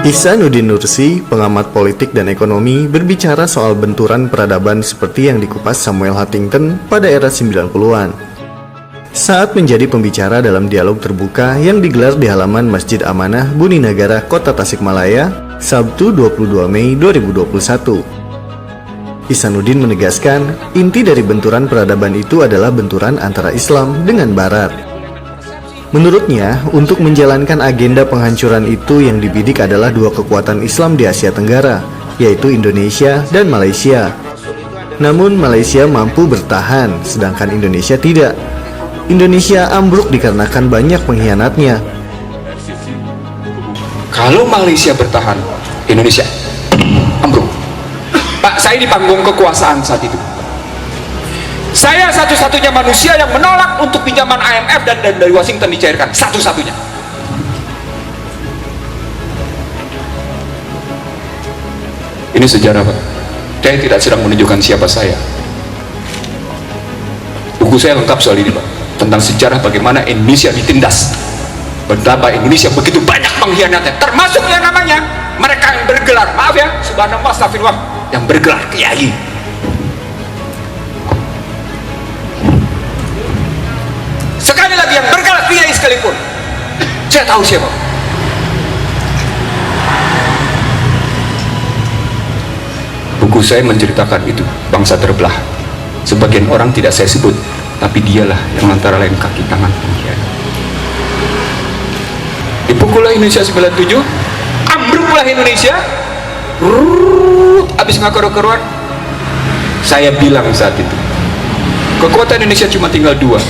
Ihsanuddin Nursi, pengamat politik dan ekonomi, berbicara soal benturan peradaban seperti yang dikupas Samuel Huntington pada era 90-an. Saat menjadi pembicara dalam dialog terbuka yang digelar di halaman Masjid Amanah, Buni Nagara, Kota Tasikmalaya, Sabtu 22 Mei 2021. Ihsanuddin menegaskan, inti dari benturan peradaban itu adalah benturan antara Islam dengan Barat. Menurutnya, untuk menjalankan agenda penghancuran itu yang dibidik adalah dua kekuatan Islam di Asia Tenggara, yaitu Indonesia dan Malaysia. Namun Malaysia mampu bertahan, sedangkan Indonesia tidak. Indonesia ambruk dikarenakan banyak pengkhianatnya. Kalau Malaysia bertahan, Indonesia ambruk. Pak, saya di panggung kekuasaan saat itu. Saya satu-satunya manusia yang menolak untuk pinjaman IMF dan dari Washington dicairkan, satu-satunya. Ini sejarah, Pak. Saya tidak sedang menunjukkan siapa saya. Buku saya lengkap soal ini, Pak, tentang sejarah bagaimana Indonesia ditindas, betapa Indonesia begitu banyak pengkhianatnya, termasuk yang namanya mereka yang bergelar, maaf ya, subhanallah, astagfirullah, yang bergelar kiai. Sekali lagi, yang bergelar kiai sekalipun, saya tahu siapa. Buku saya menceritakan itu, bangsa terbelah. Sebagian orang tidak saya sebut, tapi dialah yang antara lain kaki tangan pengkhianat. Dipukullah Indonesia 97, ambruklah Indonesia, habis ngakor-karuan. Saya bilang saat itu, kekuatan Indonesia cuma tinggal dua,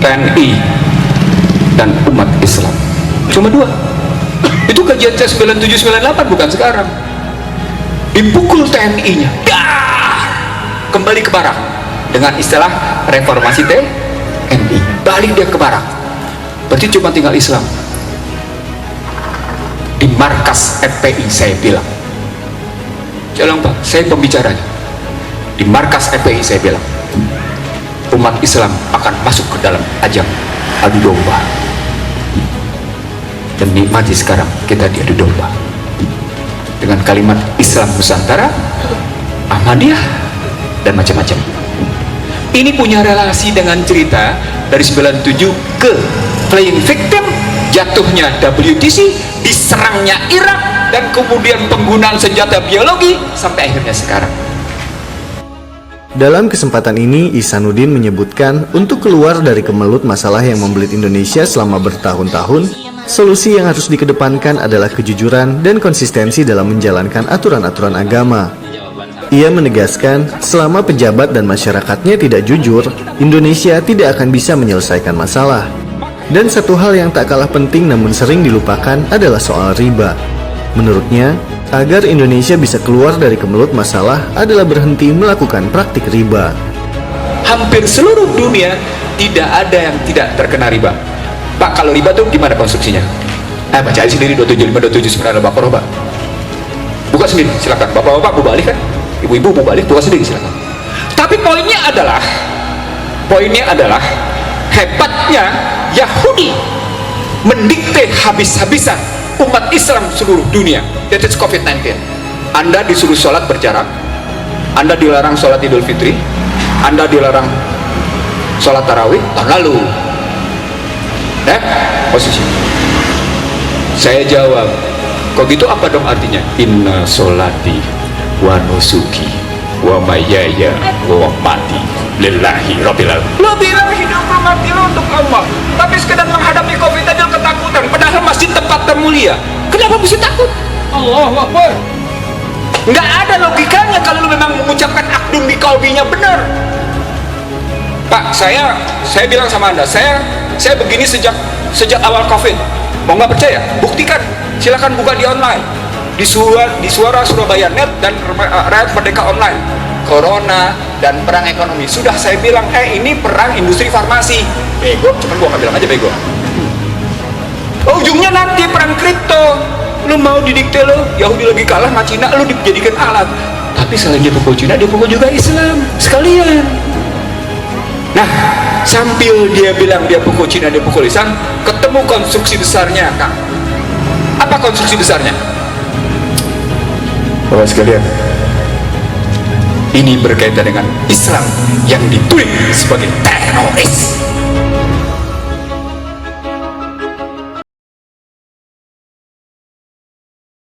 TNI dan umat Islam, cuma dua. Itu kajian saya 97-98, bukan sekarang. Dipukul TNI-nya, kembali ke barak dengan istilah reformasi TNI, balik dia ke barak. Berarti cuma tinggal Islam. Di markas FPI saya bilang, jangan Pak, saya pembicaranya. Di markas FPI saya bilang, umat Islam akan masuk ke dalam ajang adu domba. Dan nikmati sekarang kita diadu domba dengan kalimat Islam Nusantara, Ahmadiyah, dan macam-macam. Ini punya relasi dengan cerita dari 97 ke playing victim, jatuhnya WTC, diserangnya Irak, dan kemudian penggunaan senjata biologi sampai akhirnya sekarang. Dalam kesempatan ini, Ihsanuddin menyebutkan untuk keluar dari kemelut masalah yang membelit Indonesia selama bertahun-tahun, solusi yang harus dikedepankan adalah kejujuran dan konsistensi dalam menjalankan aturan-aturan agama. Ia menegaskan, selama pejabat dan masyarakatnya tidak jujur, Indonesia tidak akan bisa menyelesaikan masalah. Dan satu hal yang tak kalah penting namun sering dilupakan adalah soal riba. Menurutnya, agar Indonesia bisa keluar dari kemelut masalah adalah berhenti melakukan praktik riba. Hampir seluruh dunia tidak ada yang tidak terkena riba. Pak, kalau riba tuh gimana konstruksinya? Baca aja sendiri 275-279 Al-Baqarah, Pak. Buka sendiri, silakan. Bapak-bapak mau balik kan? Ibu-ibu mau balik, buka sendiri, silakan. Tapi poinnya adalah hebatnya Yahudi mendikte habis-habisan umat Islam seluruh dunia. That is COVID-19. Anda disuruh sholat berjarak, Anda dilarang sholat Idul Fitri, Anda dilarang sholat tarawih tahun lalu. Posisi saya jawab, kok gitu apa dong artinya? Inna sholati wa nusuki wa mayaya wa mati lillahi rabbil alamin. Lo bilang hidup lo mati lo untuk Allah, tapi sekedar menghadapi COVID aja ketakutan, padahal masjid tempat termulia. Kenapa mesti takut? Allahu Akbar. Nggak ada logikanya kalau lo memang mengucapkan akdun bi qalbinya benar. Pak, saya bilang sama Anda, saya begini sejak awal COVID. Mau nggak percaya? Buktikan. Silakan buka di online, di Suara Surabaya Net dan Rakyat Merdeka Online. Corona dan perang ekonomi. Sudah saya bilang, ini perang industri farmasi. Bego, cuman gua nggak bilang aja bego. Ujungnya nanti perang kripto. Lu mau didikte lo, Yahudi lagi kalah sama Cina, lu dijadikan alat. Tapi selain dia pukul Cina, dia pukul juga Islam sekalian. Nah, sambil dia bilang dia pukul Cina, dia pukul Islam, ketemu konstruksi besarnya, Kang. Apa konstruksi besarnya? Bapak sekalian, ini berkaitan dengan Islam yang ditulis sebagai teroris.